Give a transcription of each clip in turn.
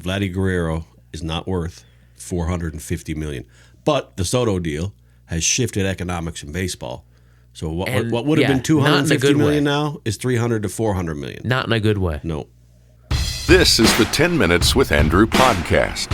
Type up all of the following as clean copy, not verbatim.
Vladdy Guerrero is not worth $450 million. But the Soto deal has shifted economics in baseball. So what would have been $250 million now is $300 to $400 million. Not in a good way. No. This is the 10 Minutes with Andrew podcast.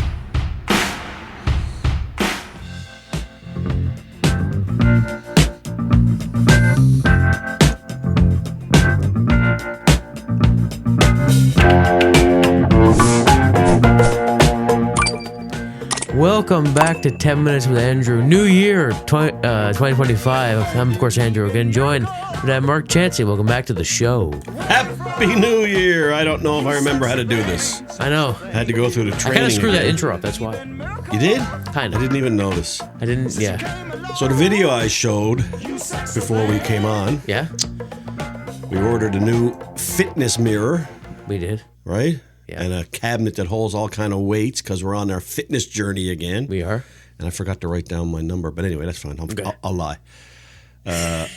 Welcome back to 10 Minutes with Andrew. New year, 2025. I'm, of course, Andrew. We're going to join with Mark Chansey. Welcome back to the show. Happy New Year. I don't know if I remember how to do this. I know. I had to go through the training. I kind of screwed that intro up, that's why. You did? Kind of. I didn't even notice. I didn't, yeah. So the video I showed before we came on, Yeah? we ordered a new fitness mirror, We did. right? Yeah. And a cabinet that holds all kind of weights because we're on our fitness journey again. We are. And I forgot to write down my number, but anyway, that's fine. I'll lie. And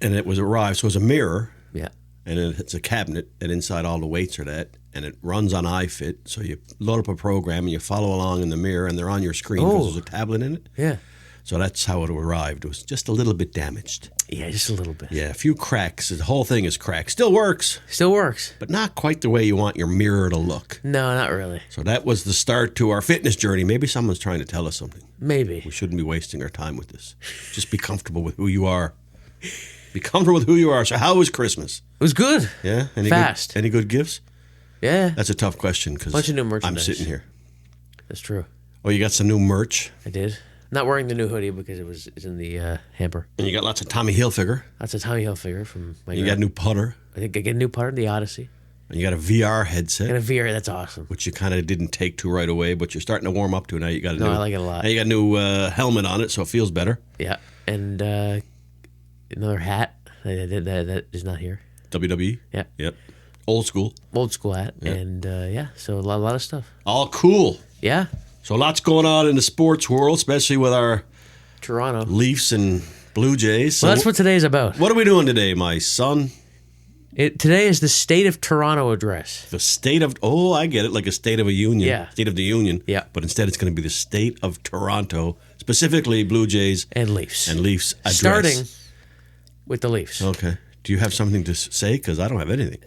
it was arrived, so it was a mirror, Yeah. and it's a cabinet, and inside all the weights are that, and it runs on iFit. So you load up a program and you follow along in the mirror, and they're on your screen because there's a tablet in it. Yeah. So that's how it arrived. It was just a little bit damaged. Yeah, just a little bit. Yeah, a few cracks. The whole thing is cracked. Still works, Still works. but not quite the way you want your mirror to look. No, not really. So that was the start to our fitness journey. Maybe someone's trying to tell us something. Maybe. We shouldn't be wasting our time with this. Just be comfortable with who you are. Be comfortable with who you are. So how was Christmas? It was good. Yeah? Fast. Any good gifts? Yeah. That's a tough question because Bunch of new I'm merchandise. sitting here. That's true. Oh, you got some new merch? I did. Not wearing the new hoodie because it's in the hamper. And you got lots of Tommy Hilfiger. That's a Tommy Hilfiger from my. You got a new putter. I think I get a new part of the Odyssey. And you got a VR headset. And a VR, that's awesome. Which you kind of didn't take to right away, but you're starting to warm up to now. You got a No, new, I like it a lot. Now you got a new helmet on it, so it feels better. Yeah, and another hat that is not here. WWE. Yeah, Yep. Old school. old school hat, and so a lot of stuff. All cool. Yeah, So lots going on in the sports world, especially with our Toronto. Leafs and Blue Jays. So Well, that's what today's about. what are we doing today, my son? Today is the State of Toronto address. The state of, I get it, like a state of a union. Yeah. State of the union. Yeah. But instead it's going to be the state of Toronto, specifically Blue Jays And Leafs. and Leafs address. Starting with the Leafs. Okay. Do you have something to say? Because I don't have anything.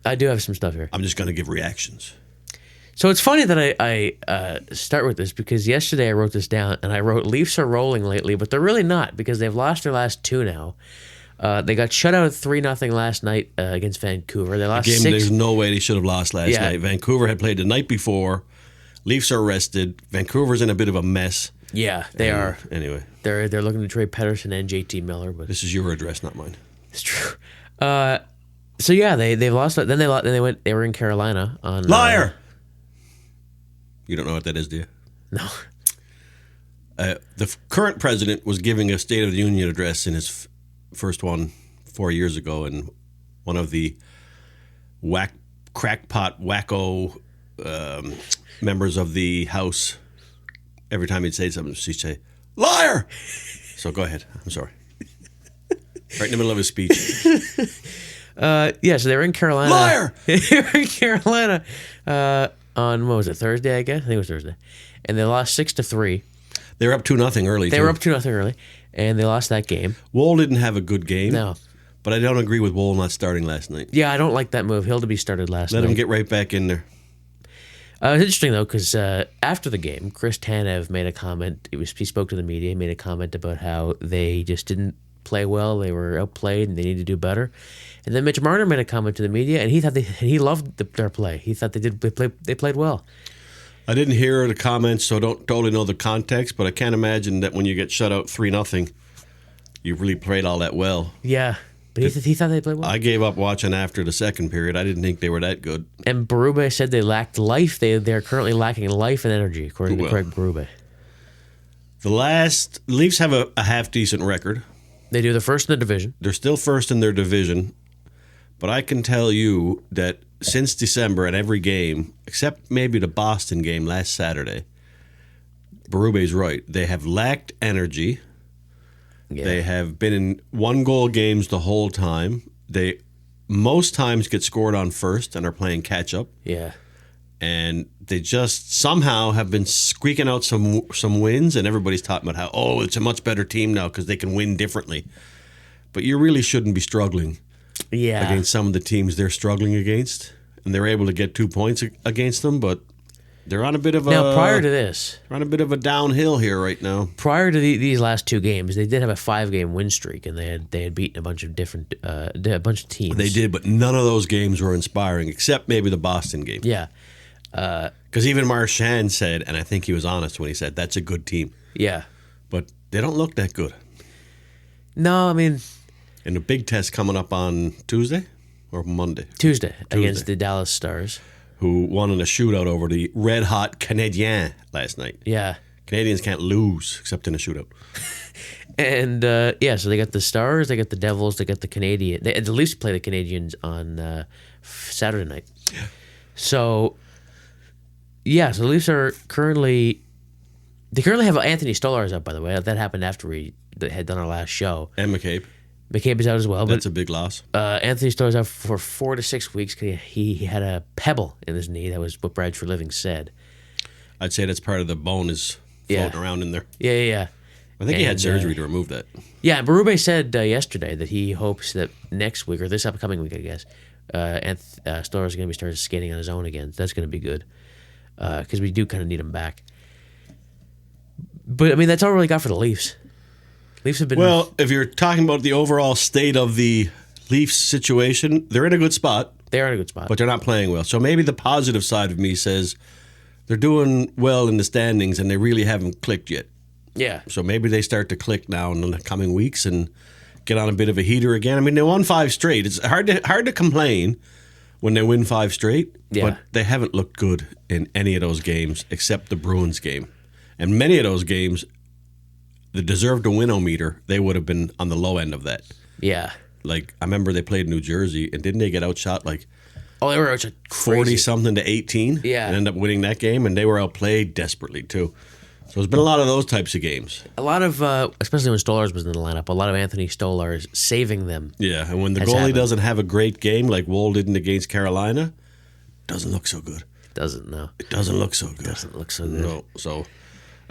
I do have some stuff here. I'm just going to give reactions. So it's funny that I start with this because yesterday I wrote this down and I wrote Leafs are rolling lately, but they're really not because they've lost their last two now. They got shut out 3-0 last night against Vancouver. They lost Game 6. there's no way they should have lost last Yeah. night. Vancouver had played the night before. Leafs are rested. Vancouver's in a bit of a mess. Yeah, they are. Anyway, They're looking to trade Pedersen and JT Miller, but this is your address, not mine. it's true. So yeah, they've lost. Then they were in Carolina on Liar! You don't know what that is, do you? No. The current president was giving a State of the Union address in his first one 4 years ago, and one of the crackpot wacko members of the House, every time he'd say something, she'd say, "Liar!" So go ahead. I'm sorry. Right in the middle of his speech. So they were in Carolina. Liar! They were in Carolina on what was it, Thursday? I guess I think it was Thursday, and they lost 6-3. They were up 2-0 early. They were up 2-0 early, and they lost that game. Woll didn't have a good game. No. But I don't agree with Woll not starting last night. Yeah, I don't like that move. Hildeby started last night. Let him get right back in there. It was interesting, though, because after the game, Chris Tanev made a comment. He spoke to the media, made a comment about how they just didn't play well. They were outplayed, and they need to do better. And then Mitch Marner made a comment to the media, and he loved their play. He thought they played well. I didn't hear the comments, so don't totally know the context, but I can't imagine that when you get shut out 3-0, you really played all that well. Yeah, but he thought they played well. I gave up watching after the second period. I didn't think they were that good. And Berube said they lacked life. They're currently lacking life and energy, according to Craig Berube. The Leafs have a half-decent record. They do the first in the division. They're still first in their division, but I can tell you that since December at every game, except maybe the Boston game last Saturday, Berube's right. They have lacked energy. Yeah. They have been in one-goal games the whole time. They most times get scored on first and are playing catch-up. Yeah. and they just somehow have been squeaking out some wins, and everybody's talking about how, it's a much better team now because they can win differently. But you really shouldn't be struggling against some of the teams they're struggling against, and they're able to get 2 points against them, but they're on a bit of Now, prior to this, they're on a bit of a downhill here right now. prior to these last 2 games, they did have a 5-game win streak, and they had beaten a bunch of different a bunch of teams. They did, but none of those games were inspiring, except maybe the Boston game. Yeah. Because even Marchand said, and I think he was honest when he said, that's a good team. Yeah. But they don't look that good. No, I mean, And the big test coming up on Tuesday or Monday, Tuesday against the Dallas Stars. who won in a shootout over the red-hot Canadiens last night. Yeah. Canadians can't lose except in a shootout. And, so they got the Stars, they got the Devils, they got the Canadians. The Leafs play the Canadians on Saturday night. Yeah. So the Leafs are currently... They currently have Anthony Stolarz out, by the way. That happened after we had done our last show. And McCabe. McCabe is out as well. That's a big loss. Anthony Stolarz out for 4 to 6 weeks because he had a pebble in his knee. That was what Bradford Living said. I'd say that's part of the bone is floating around in there. Yeah. I think he had surgery to remove that. Yeah, Berube said yesterday that he hopes that next week, or this upcoming week, I guess, Stolarz is going to be starting skating on his own again. That's going to be good because we do kind of need him back. But, I mean, that's all we really got for the Leafs. Leafs have been... Well, if you're talking about the overall state of the Leafs situation, they're in a good spot. They are in a good spot. But they're not playing well. So maybe the positive side of me says they're doing well in the standings and they really haven't clicked yet. Yeah. So maybe they start to click now in the coming weeks and get on a bit of a heater again. I mean, they won 5 straight. It's hard to complain when they win 5 straight, but they haven't looked good in any of those games except the Bruins game. And many of those games, the deserve to win-o-meter, they would have been on the low end of that. Yeah. Like, I remember they played New Jersey, and didn't they get outshot like they were outshot 40-something to 18? Yeah. And end up winning that game, and they were outplayed desperately, too. So there's been a lot of those types of games. A lot of, especially when Stolarz was in the lineup, a lot of Anthony Stolarz saving them. Yeah, and when the goalie doesn't have a great game like Woll didn't against Carolina, doesn't look so good. Doesn't, no. It doesn't look so good. Doesn't look so good. No, so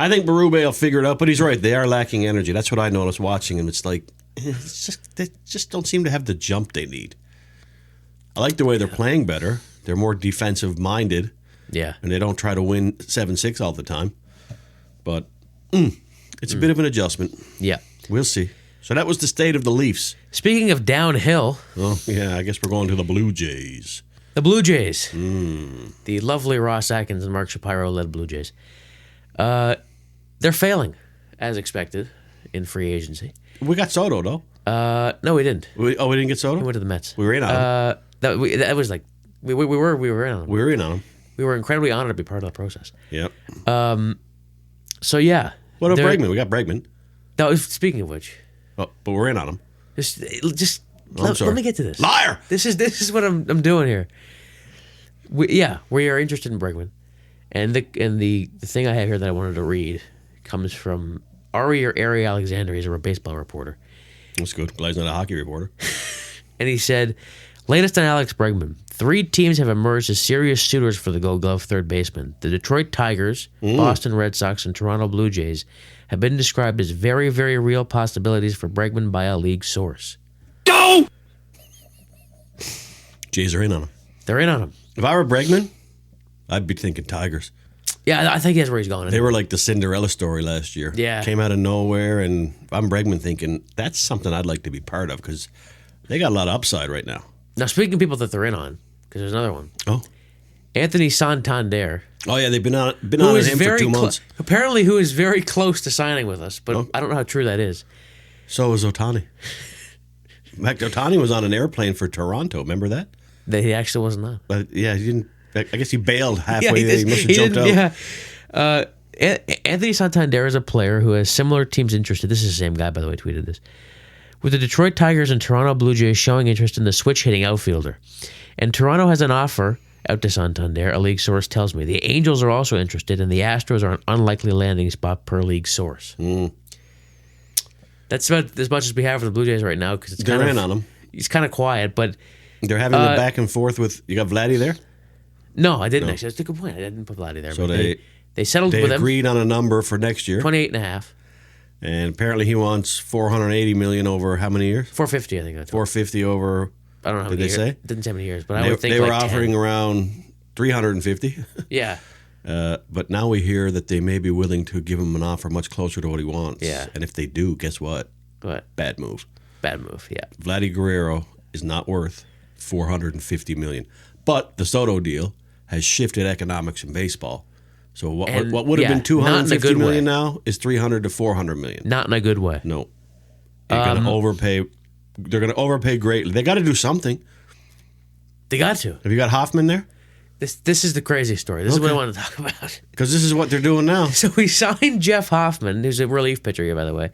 I think Berube will figure it out, but he's right. They are lacking energy. That's what I noticed watching him. It's like, they just don't seem to have the jump they need. I like the way they're playing better. They're more defensive-minded. Yeah. And they don't try to win 7-6 all the time. But it's a bit of an adjustment. Yeah. We'll see. So that was the state of the Leafs. Speaking of downhill. Oh, yeah, I guess we're going to the Blue Jays. The Blue Jays. The lovely Ross Atkins and Mark Shapiro-led Blue Jays. They're failing, as expected, in free agency. We got Soto, though. No, we didn't. We didn't get Soto? We went to the Mets. We were in on him. That was like, we were in on him. We were in on him. We were incredibly honored to be part of the process. Yep. So, yeah. What about Bregman? We got Bregman. That was, speaking of which. Oh, but we're in on him. Just sorry. let me get to this. Liar! This is what I'm doing here. We are interested in Bregman. And the thing I have here that I wanted to read comes from Ari Alexander. He's a baseball reporter. That's good. Glad he's not a hockey reporter. And he said, latest on Alex Bregman. 3 teams have emerged as serious suitors for the Gold Glove third baseman. The Detroit Tigers, Boston Red Sox, and Toronto Blue Jays have been described as very, very real possibilities for Bregman by a league source. Go! Jays are in on him. They're in on him. If I were Bregman, I'd be thinking Tigers. Yeah, I think that's where he's going. They were like the Cinderella story last year. Yeah. Came out of nowhere, and I'm Bregman thinking, that's something I'd like to be part of because they got a lot of upside right now. Now, speaking of people that they're in on, because there's another one. Oh. Anthony Santander. Oh, yeah, they've been on him for 2 months. Apparently, who is very close to signing with us, but I don't know how true that is. So is Ohtani. In fact, Ohtani was on an airplane for Toronto. Remember that? That he actually wasn't on. But yeah, he didn't. I guess he bailed halfway there. He must have jumped out. Yeah. Anthony Santander is a player who has similar teams interested. This is the same guy, by the way, tweeted this. With the Detroit Tigers and Toronto Blue Jays showing interest in the switch-hitting outfielder. And Toronto has an offer out to Santander, a league source tells me. The Angels are also interested, and the Astros are an unlikely landing spot per league source. That's about as much as we have for the Blue Jays right now because it's They're in on him. He's kind of quiet, but they're having the back and forth with. You got Vladdy there? No, I didn't No. actually. That's a good point. I didn't put Vladdy there. So but they settled They with him agreed on a number for next year, 28.5, and apparently he wants $480 million over how many years? 450. I think that's. $450 over. I don't know how Did many they years. say? Didn't say how many years, but I They, would think they were like 10. offering around $350. Yeah, But now we hear that they may be willing to give him an offer much closer to what he wants. Yeah. And if they do, guess what? but Bad move. bad move. Yeah, Vladdy Guerrero is not worth $450 million. But the Soto deal has shifted economics in baseball. So And, what would have yeah, been not in a $250 good million way. now is $300 to $400 million. not in a good way. No. They're going to overpay. They're going to overpay greatly. They got to do something. They got to. Have you got Hoffman there? This is the crazy story. This is what I Okay. want to talk about. Because this is what they're doing now. So we signed Jeff Hoffman, who's a relief pitcher here, by the way,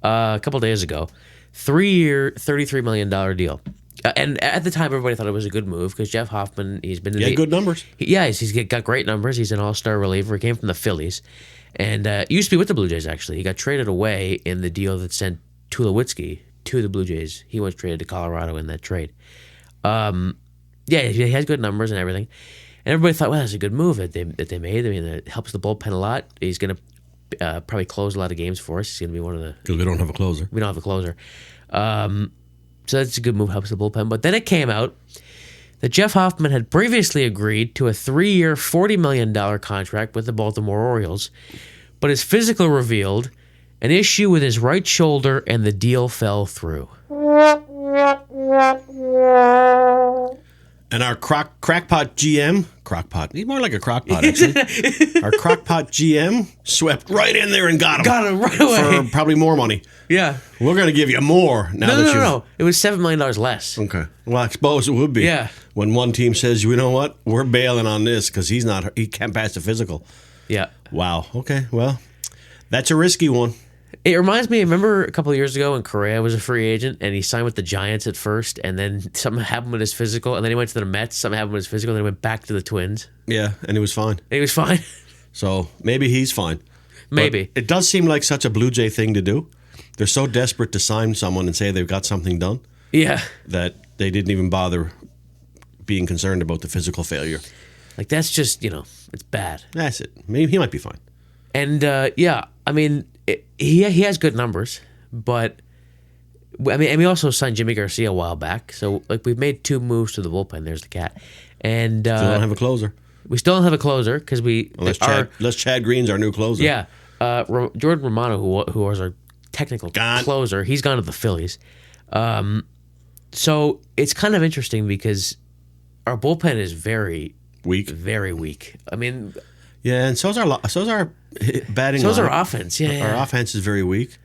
a couple days ago. 3-year, $33 million deal. And at the time, everybody thought it was a good move because Jeff Hoffman, he's been in Yeah, the good numbers. he's got great numbers. He's an all-star reliever. He came from the Phillies, and used to be with the Blue Jays. Actually, he got traded away in the deal that sent Tulowitzki to the Blue Jays. He was traded to Colorado in that trade. Yeah, he has good numbers and everything, and everybody thought, well, that's a good move that they made. I mean, it helps the bullpen a lot. He's going to probably close a lot of games for us. He's going to be one of the. Because we don't have a closer. We don't have a closer. So that's a good move, helps the bullpen. But then it came out that Jeff Hoffman had previously agreed to a 3-year, $40 million contract with the Baltimore Orioles, but his physical revealed an issue with his right shoulder and the deal fell through. And our crackpot GM, he's more like a crockpot, actually. Our crockpot GM swept right in there and got him. Got him right away. For probably more money. Yeah. We're going to give you more now that No. It was $7 million less. Okay. Well, I suppose it would be. Yeah. When one team says, you know what, we're bailing on this because he can't pass the physical. Yeah. Wow. Okay. Well, that's a risky one. It reminds me, remember a couple of years ago when Correa was a free agent and he signed with the Giants at first and then something happened with his physical and then he went to the Mets, something happened with his physical, and then he went back to the Twins. Yeah, and he was fine. And he was fine. So maybe he's fine. Maybe. But it does seem like such a Blue Jay thing to do. They're so desperate to sign someone and say they've got something done Yeah. that they didn't even bother being concerned about the physical failure. Like that's just, it's bad. That's it. Maybe he might be fine. And yeah, I mean, he has good numbers, but I mean, and we also signed Jimmy Garcia a while back. So like we've made 2 moves to the bullpen. There's the cat, and They don't have a closer. we still don't have a closer because Unless Chad Green's our new closer. yeah, Jordan Romano, who was our technical Gone. closer, he's gone to the Phillies. So it's kind of interesting because our bullpen is very, Weak. very weak. I mean, Yeah, and so's our batting so's line. our offense. Yeah, Our offense is very weak.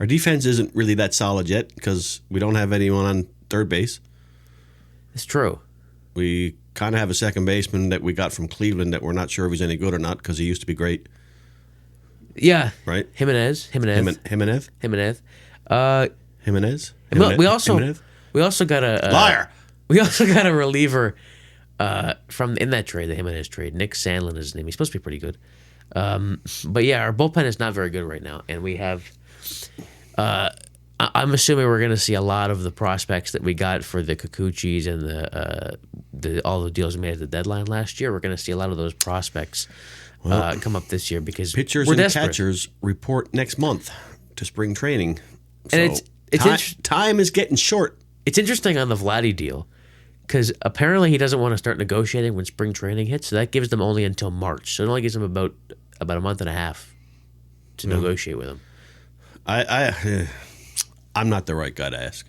Our defense isn't really that solid yet because we don't have anyone on third base. it's true. We kind of have a second baseman that we got from Cleveland that we're not sure if he's any good or not because he used to be great, Yeah, right? Jimenez. Jimenez? Jimenez. Jimenez? We also Jimenez? got a Liar! We also got a reliever from in that trade, the Jimenez trade. Nick Sandlin is his name. He's supposed to be pretty good. But yeah, our bullpen is not very good right now, and we have. I'm assuming we're going to see a lot of the prospects that we got for the Kikuchis and the all the deals we made at the deadline last year. We're going to see a lot of those prospects come up this year because Pitchers we're and desperate. catchers report next month to spring training. And So it's time is getting short. It's interesting on the Vladdy deal because apparently he doesn't want to start negotiating when spring training hits. So that gives them only until March. So it only gives them about a month and a half to negotiate with him. I'm not the right guy to ask,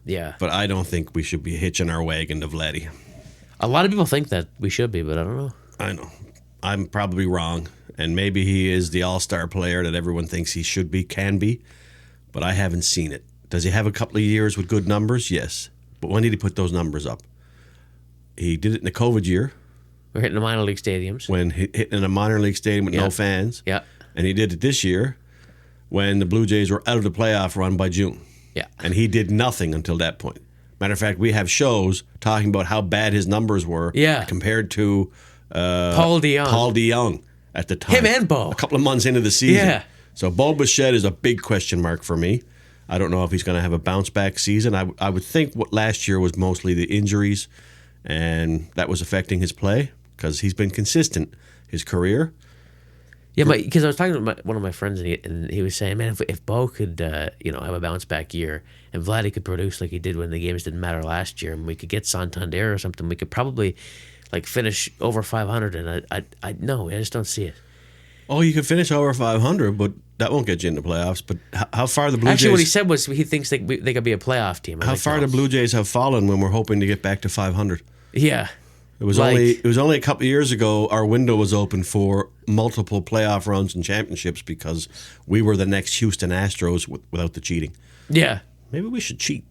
Yeah. but I don't think we should be hitching our wagon to Vladdy. A lot of people think that we should be, but I don't know. I know. I'm probably wrong, and maybe he is the all-star player that everyone thinks he should be, can be, but I haven't seen it. Does he have a couple of years with good numbers? Yes. But when did he put those numbers up? He did it in the COVID year We're hitting the minor league stadiums. when he hit in a minor league stadium with Yeah. no fans. Yeah. And he did it this year when the Blue Jays were out of the playoff run by June. Yeah. And he did nothing until that point. Matter of fact, we have shows talking about how bad his numbers were Yeah. compared to Paul DeYoung. Paul DeYoung at the time. Him and Bo. A couple of months into the season. Yeah. So Bo Bichette is a big question mark for me. I don't know if he's going to have a bounce back season. I would think what last year was mostly the injuries, and that was affecting his play. because he's been consistent his career. Yeah, because I was talking to one of my friends, and he was saying, man, if Bo could, have a bounce back year, and Vladdy could produce like he did when the games didn't matter last year, and we could get Santander or something, we could probably like finish over 500. And I just don't see it. Oh, you could finish over 500, but that won't get you into playoffs. But how far the Blue Jays? Actually, what he said was he thinks they could be a playoff team. How far the Blue Jays have fallen when we're hoping to get back to 500? Yeah. It was only a couple of years ago our window was open for multiple playoff runs and championships because we were the next Houston Astros without the cheating. Yeah. Maybe we should cheat.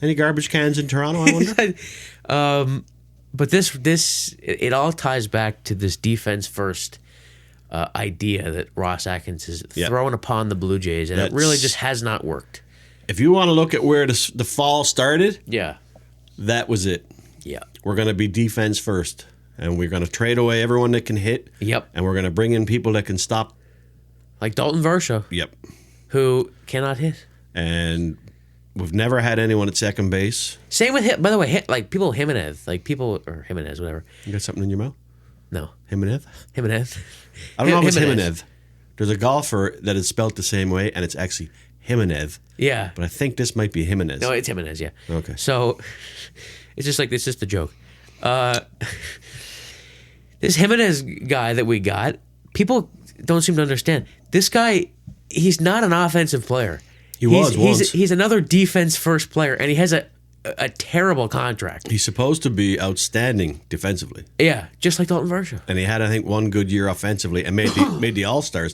Any garbage cans in Toronto, I wonder? But it all ties back to this defense first idea that Ross Atkins is throwing upon the Blue Jays, and it really just has not worked. If you want to look at where the fall started, that was it. Yeah. We're going to be defense first, and we're going to trade away everyone that can hit. Yep. And we're going to bring in people that can stop. Like Dalton Varsho. Yep. Who cannot hit. And we've never had anyone at second base. Same with him. By the way, like people Jimenez, whatever. You got something in your mouth? No. Jimenez? Jimenez. I don't know if it's Jimenez. There's a golfer that is spelled the same way, and it's actually Jimenez. Yeah. But I think this might be Jimenez. No, it's Jimenez, yeah. Okay. So it's just a joke. This Jimenez guy that we got, people don't seem to understand. This guy, he's not an offensive player. He's another defense first player, and he has a terrible contract. He's supposed to be outstanding defensively. Yeah, just like Dalton Varsho. And he had, I think, one good year offensively and made the All-Star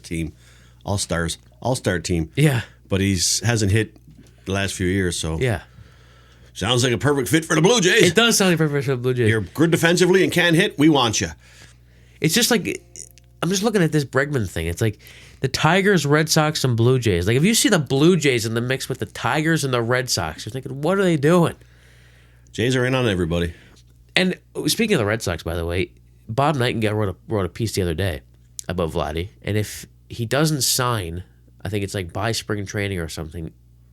team. Yeah. But he hasn't hit the last few years, so yeah. Sounds like a perfect fit for the Blue Jays. It does sound like a perfect fit for the Blue Jays. You're good defensively and can't hit. We want you. It's just like, I'm just looking at this Bregman thing. It's like the Tigers, Red Sox, and Blue Jays. Like if you see the Blue Jays in the mix with the Tigers and the Red Sox, you're thinking, what are they doing? Jays are in on everybody. And speaking of the Red Sox, by the way, Bob Nightingale wrote a piece the other day about Vladdy. And if he doesn't sign, I think it's like by spring training or something,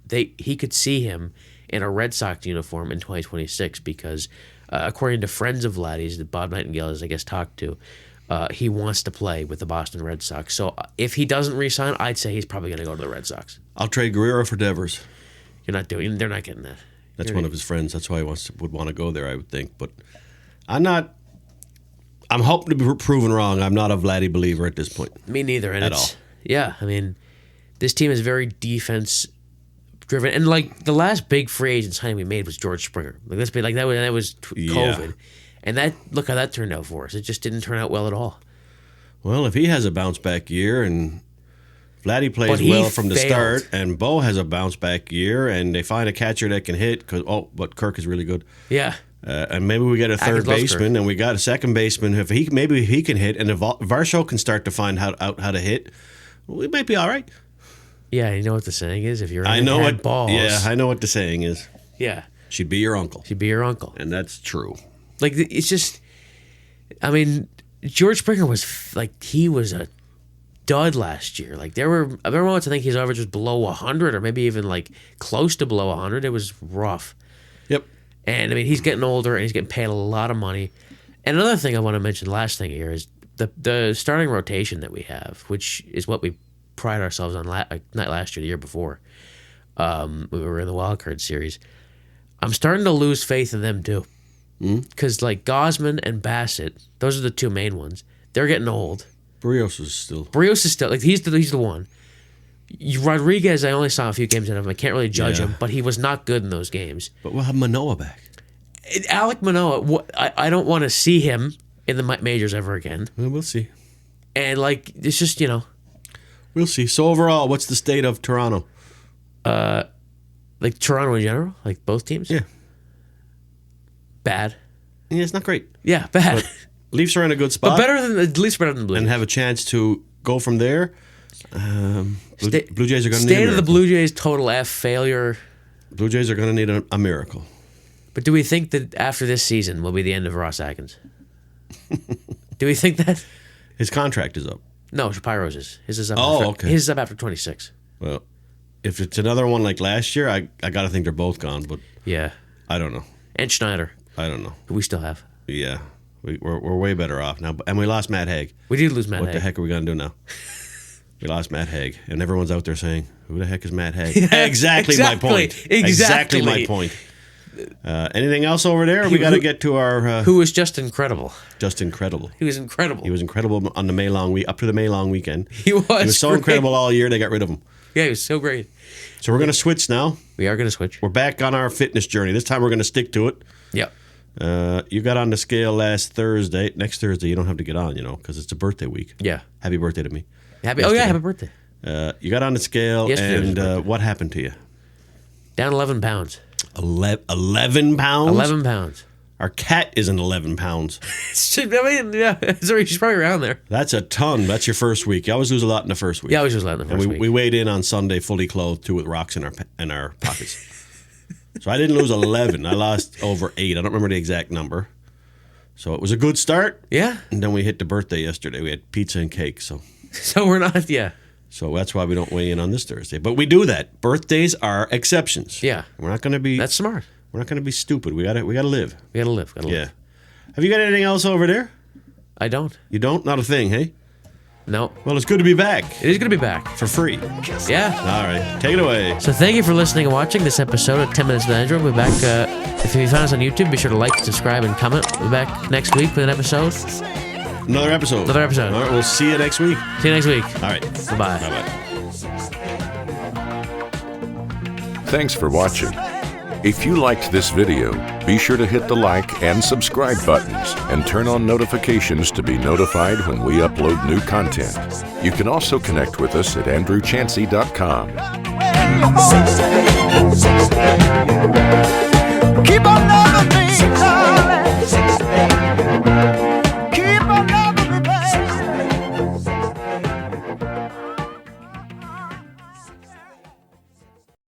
he could see him in a Red Sox uniform in 2026 because, according to friends of Vladdy's that Bob Nightingale has, I guess, talked to, he wants to play with the Boston Red Sox. So if he doesn't re-sign, I'd say he's probably going to go to the Red Sox. I'll trade Guerrero for Devers. They're not getting that. That's one of his friends. That's why he would want to go there, I would think. But I'm hoping to be proven wrong. I'm not a Vladdy believer at this point. Me neither. And at all. Yeah, I mean, this team is very defense driven, and like the last big free agent signing we made was George Springer. Like that was COVID, and look how that turned out for us. It just didn't turn out well at all. Well, if he has a bounce back year and Vladdy plays well from the start, and Bo has a bounce back year, and they find a catcher that can hit but Kirk is really good. Yeah. And maybe we get a third baseman, and we got a second baseman. If maybe he can hit, and if Varsho can start to find how to hit, we might be all right. Yeah, you know what the saying is? If you're balls. Yeah, I know what the saying is. Yeah. She'd be your uncle. And that's true. Like, it's just, I mean, George Springer was, like, he was a dud last year. Like, there were moments I think his average was below 100 or maybe even, like, close to below 100. It was rough. Yep. And, I mean, he's getting older and he's getting paid a lot of money. And another thing I want to mention, last thing here, is the starting rotation that we have, which is what we pride ourselves on not last year, the year before. We were in the wild card series. I'm starting to lose faith in them too, because like Gausman and Bassett, those are the two main ones. They're getting old. Barrios is still like he's the one. Rodriguez, I only saw a few games out of him. I can't really judge him, but he was not good in those games. But we'll have Manoah back. Alek Manoah, I don't want to see him in the majors ever again. Well, we'll see. And like it's just We'll see. So overall, what's the state of Toronto? Like Toronto in general? Like both teams? Yeah. Bad. Yeah, it's not great. Yeah, bad. But Leafs are in a good spot. But at least better than the Blue Jays. And have a chance to go from there. Blue Jays are going to need a State of the miracle. Blue Jays, total F, failure. Blue Jays are going to need a miracle. But do we think that after this season will be the end of Ross Atkins? Do we think that? His contract is up. No, Shapiro's is. His is up. Okay. His is up after 26. Well, if it's another one like last year, I got to think they're both gone. But yeah, I don't know. and Schneider, I don't know. who we still have. Yeah. We're way better off now. And we lost Matt Haig. We did lose Matt What Haig. the heck are we going to do now? We lost Matt Haig. And everyone's out there saying, who the heck is Matt Haig? Exactly my point. Exactly my point. Anything else over there? We got to get to our... Who was just incredible. Just incredible. He was incredible. He was incredible on the May long week, up to the May long weekend. He was. He was so great. incredible all year, they got rid of him. Yeah, he was so great. So we're going to switch now. We are going to switch. We're back on our fitness journey. This time we're going to stick to it. Yep. You got on the scale last Thursday. Next Thursday, you don't have to get on, because it's a birthday week. Yeah. Happy birthday to me. Happy. Oh yeah, happy birthday. You got on the scale, Yesterday was his and birthday. what happened to you? Down 11 pounds. 11 pounds? 11 pounds. Our cat isn't 11 pounds. I mean, yeah, sorry, she's probably around there. That's a ton. That's your first week. You always lose a lot in the first week. Yeah, I was just letting the And first we week. weighed in on Sunday fully clothed, too, with rocks in our pockets. So I didn't lose 11. I lost over 8. I don't remember the exact number. So it was a good start. Yeah. And then we hit the birthday yesterday. We had pizza and cake. So We're not. Yeah. that's why we don't weigh in on this Thursday. But we do that. Birthdays are exceptions. Yeah. We're not going to be. That's smart. We're not going to be stupid. We got to live. We gotta live. Gotta Yeah. live. Have you got anything else over there? I don't. You don't? Not a thing, hey? No. Well, it's good to be back It is gonna be back. for free. Yeah. All right. Take it away. So thank you for listening and watching this episode of 10 Minutes with Andrew. We'll be back. If you found us on YouTube, be sure to like, subscribe, and comment. We'll be back next week with an episode. Another episode. Another episode. All right. We'll see you next week. See you next week. All right. Bye-bye. Bye-bye. Thanks for watching. If you liked this video, be sure to hit the like and subscribe buttons and turn on notifications to be notified when we upload new content. You can also connect with us at andrewchansey.com. Keep on loving me.